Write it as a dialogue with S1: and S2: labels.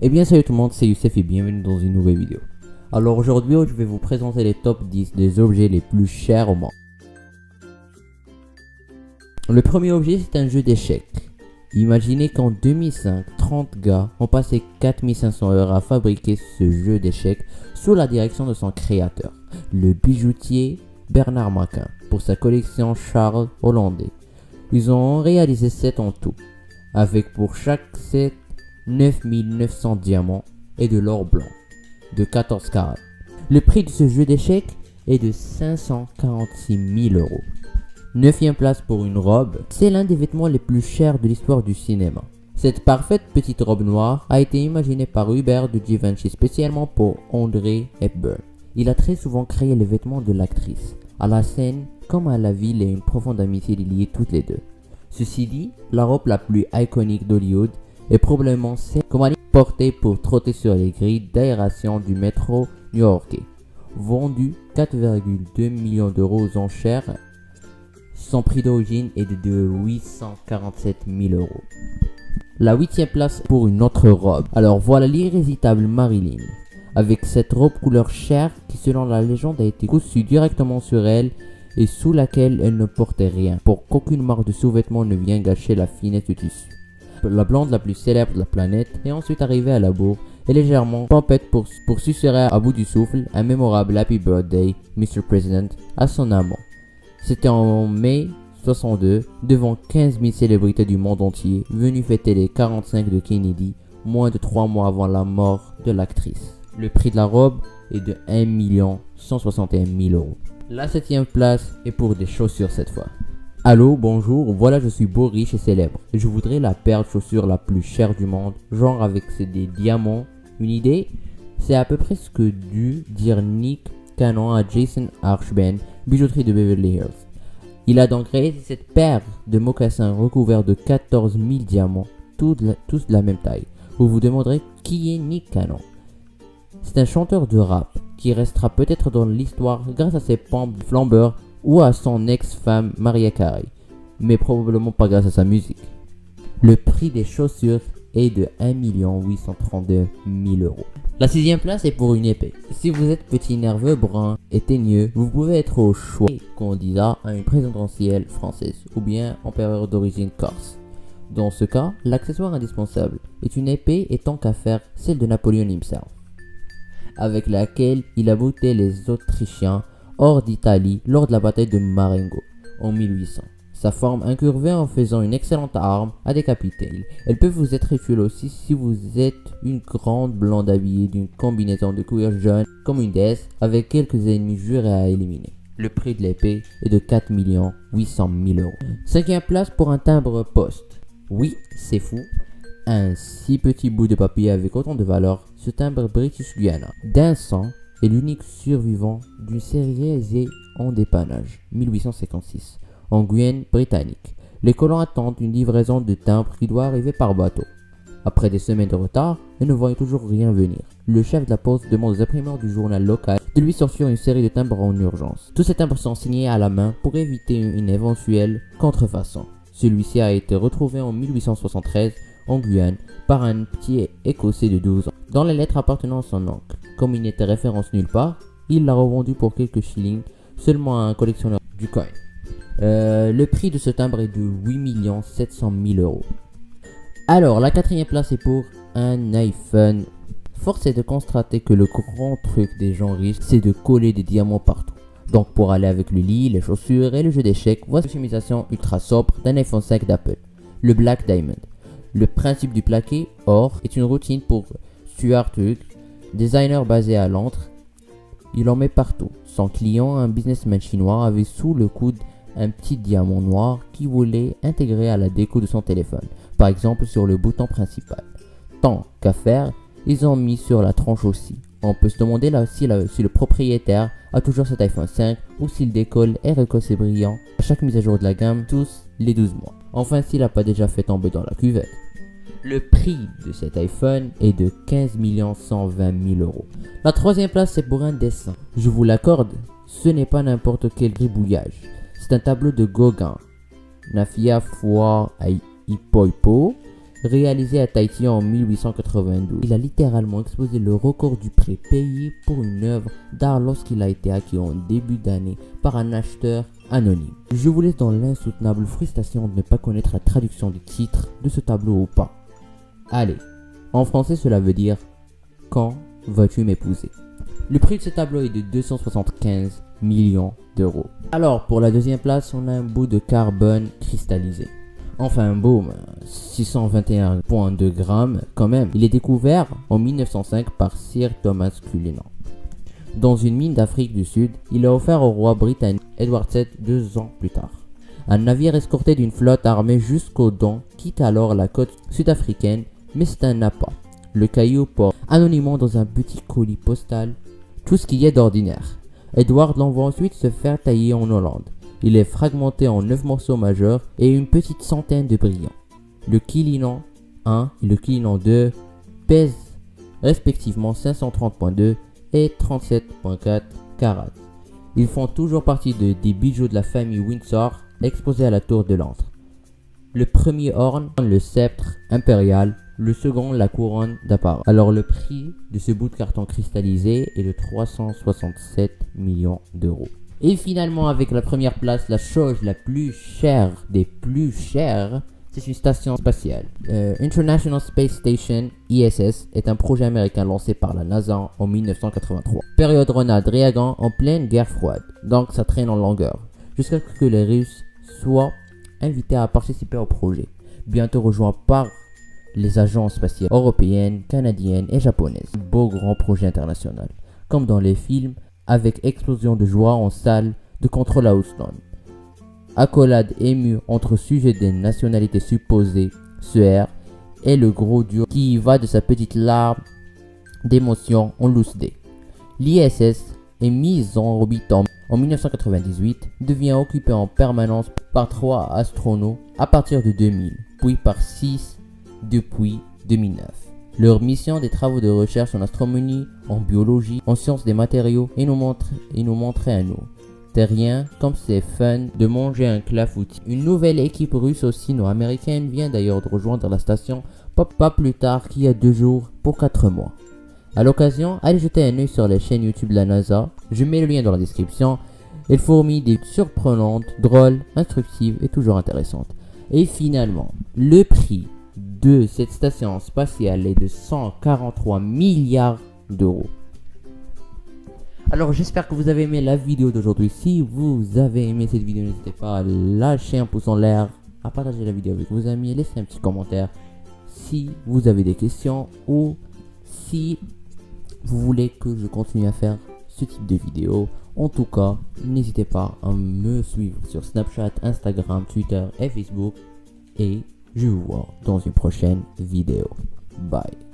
S1: Eh bien salut tout le monde, c'est Youssef et bienvenue dans une nouvelle vidéo. Alors aujourd'hui, je vais vous présenter les top 10 des objets les plus chers au monde. Le premier objet, c'est un jeu d'échecs. Imaginez qu'en 2005, 30 gars ont passé 4500 heures à fabriquer ce jeu d'échecs sous la direction de son créateur, le bijoutier Bernard Maquin, pour sa collection Charles Hollandais. Ils ont réalisé 7 en tout, avec pour chaque set 9900 diamants et de l'or blanc de 14 carats. Le prix de ce jeu d'échecs est de 546 000 euros. 9e place pour une robe, c'est l'un des vêtements les plus chers de l'histoire du cinéma. Cette parfaite petite robe noire a été imaginée par Hubert de Givenchy spécialement pour Audrey Hepburn. Il a très souvent créé les vêtements de l'actrice. À la scène comme à la ville, et une profonde amitié les liait toutes les deux. Ceci dit, la robe la plus iconique d'Hollywood est probablement celle qu'on a portée pour trotter sur les grilles d'aération du métro new-yorkais. Vendue 4,2 millions d'euros aux enchères, son prix d'origine est de 847 000 euros. La 8e place pour une autre robe. Alors voilà l'irrésistible Marilyn. Avec cette robe couleur chair qui selon la légende a été cousue directement sur elle et sous laquelle elle ne portait rien pour qu'aucune marque de sous-vêtements ne vienne gâcher la finesse du tissu. La blonde la plus célèbre de la planète est ensuite arrivée à la bourre et légèrement pompette pour susurrer à bout du souffle un mémorable Happy Birthday, Mr. President, à son amant. C'était en mai 62, devant 15 000 célébrités du monde entier venues fêter les 45 de Kennedy, moins de 3 mois avant la mort de l'actrice. Le prix de la robe est de 1 161 000 euros. La 7e place est pour des chaussures cette fois. Allô, bonjour, voilà je suis beau, riche et célèbre. Je voudrais la paire de chaussures la plus chère du monde, genre avec des diamants. Une idée? C'est à peu près ce que dut dire Nick Cannon à Jason Archben, bijouterie de Beverly Hills. Il a donc créé cette paire de mocassins recouverts de 14 000 diamants, tous de la même taille. Vous vous demanderez qui est Nick Cannon. C'est un chanteur de rap qui restera peut-être dans l'histoire grâce à ses pompes flambeurs ou à son ex-femme Mariah Carey, mais probablement pas grâce à sa musique. Le prix des chaussures est de 1 832 000 euros. La 6e place est pour une épée. Si vous êtes petit nerveux, brun et teigneux, vous pouvez être au choix, candidat à une présidentielle française ou bien empereur d'origine corse. Dans ce cas, l'accessoire indispensable est une épée et tant qu'à faire, celle de Napoléon himself, avec laquelle il a bouté les Autrichiens hors d'Italie lors de la bataille de Marengo en 1800. Sa forme incurvée en faisant une excellente arme à décapiter. Elle peut vous être utile aussi si vous êtes une grande blonde habillée d'une combinaison de cuir jaune comme une déesse avec quelques ennemis jurés à éliminer. Le prix de l'épée est de 4 800 000 euros. 5e place pour un timbre poste. Oui, c'est fou. Un si petit bout de papier avec autant de valeur, ce timbre British Guiana d'100 est l'unique survivant d'une série réalisée en dépannage, 1856, en Guyane britannique. Les colons attendent une livraison de timbres qui doit arriver par bateau. Après des semaines de retard, et ne voyant toujours rien venir, le chef de la poste demande aux imprimeurs du journal local de lui sortir une série de timbres en urgence. Tous ces timbres sont signés à la main pour éviter une éventuelle contrefaçon. Celui-ci a été retrouvé en 1873 en Guyane par un petit écossais de 12 ans, dans les lettres appartenant à son oncle. Comme il n'était référence nulle part, il l'a revendu pour quelques shillings seulement à un collectionneur du coin. Le prix de ce timbre est de 8 700 000 euros. Alors, la 4e place est pour un iPhone. Force est de constater que le grand truc des gens riches, c'est de coller des diamants partout. Donc pour aller avec le lit, les chaussures et le jeu d'échecs, voici la customisation ultra sobre d'un iPhone 5 d'Apple, le Black Diamond. Le principe du plaqué or est une routine pour Stuart Hughes, designer basé à Londres. Il en met partout. Son client, un businessman chinois, avait sous le coude un petit diamant noir qu'il voulait intégrer à la déco de son téléphone, par exemple sur le bouton principal. Tant qu'à faire, ils ont mis sur la tranche aussi. On peut se demander là si le propriétaire a toujours cet iPhone 5 ou s'il décolle et recolle ses brillants à chaque mise à jour de la gamme tous les 12 mois. Enfin, s'il n'a pas déjà fait tomber dans la cuvette. Le prix de cet iPhone est de 15 120 000 euros. La 3e place c'est pour un dessin. Je vous l'accorde, ce n'est pas n'importe quel gribouillage. C'est un tableau de Gauguin. Nafia Foire à Hippo. réalisé à Tahiti en 1892. Il a littéralement explosé le record du prix payé pour une œuvre d'art lorsqu'il a été acquis en début d'année par un acheteur anonyme. Je vous laisse dans l'insoutenable frustration de ne pas connaître la traduction du titre de ce tableau ou pas. Allez, en français cela veut dire « Quand vas-tu m'épouser ?» Le prix de ce tableau est de 275 millions d'euros. Alors pour la deuxième place, on a un bout de carbone cristallisé. Enfin boum, 621,2 grammes quand même. Il est découvert en 1905 par Sir Thomas Cullinan. Dans une mine d'Afrique du Sud, il est offert au roi britannique Edward VII 2 ans plus tard. Un navire escorté d'une flotte armée jusqu'aux dents quitte alors la côte sud-africaine, mais c'est un appât. Le caillou porte anonymement dans un petit colis postal tout ce qui y est d'ordinaire. Edward l'envoie ensuite se faire tailler en Hollande. Il est fragmenté en 9 morceaux majeurs et une petite centaine de brillants. Le Cullinan 1 et le Cullinan 2 pèsent respectivement 530,2 et 37,4 carats. Ils font toujours partie des bijoux de la famille Windsor exposés à la tour de Londres. Le premier orne le sceptre impérial, le second la couronne d'apparat. Alors le prix de ce bout de carton cristallisé est de 367 millions d'euros. Et finalement, avec la première place, la chose la plus chère des plus chères, c'est une station spatiale. International Space Station, ISS, est un projet américain lancé par la NASA en 1983. Période Ronald Reagan en pleine guerre froide, donc ça traîne en longueur, jusqu'à ce que les Russes soient invités à participer au projet, bientôt rejoints par les agences spatiales européennes, canadiennes et japonaises. Beau grand projet international, comme dans les films, avec explosion de joie en salle de contrôle à Houston. Accolade émue entre sujets des nationalités supposées se errent et le gros duo qui y va de sa petite larme d'émotion en loose day. L'ISS est mise en orbite en 1998, devient occupée en permanence par 3 astronautes à partir de 2000, puis par 6 depuis 2009. Leur mission des travaux de recherche en astronomie, en biologie, en sciences des matériaux et nous montrer à nous. Terriens, comme c'est fun de manger un clafoutis. Une nouvelle équipe russe sino-américaine vient d'ailleurs de rejoindre la station pas plus tard qu'il y a 2 jours pour 4 mois. À l'occasion, allez jeter un œil sur les chaînes YouTube de la NASA, je mets le lien dans la description. Elle fourmille des surprenantes, drôles, instructives et toujours intéressantes. Et finalement, le prix de cette station spatiale est de 143 milliards d'euros. Alors j'espère que vous avez aimé la vidéo d'aujourd'hui. Si vous avez aimé cette vidéo, n'hésitez pas à lâcher un pouce en l'air, à partager la vidéo avec vos amis, laissez un petit commentaire si vous avez des questions ou si vous voulez que je continue à faire ce type de vidéo. En tout cas, n'hésitez pas à me suivre sur Snapchat, Instagram, Twitter et Facebook. Et je vous vois dans une prochaine vidéo. Bye.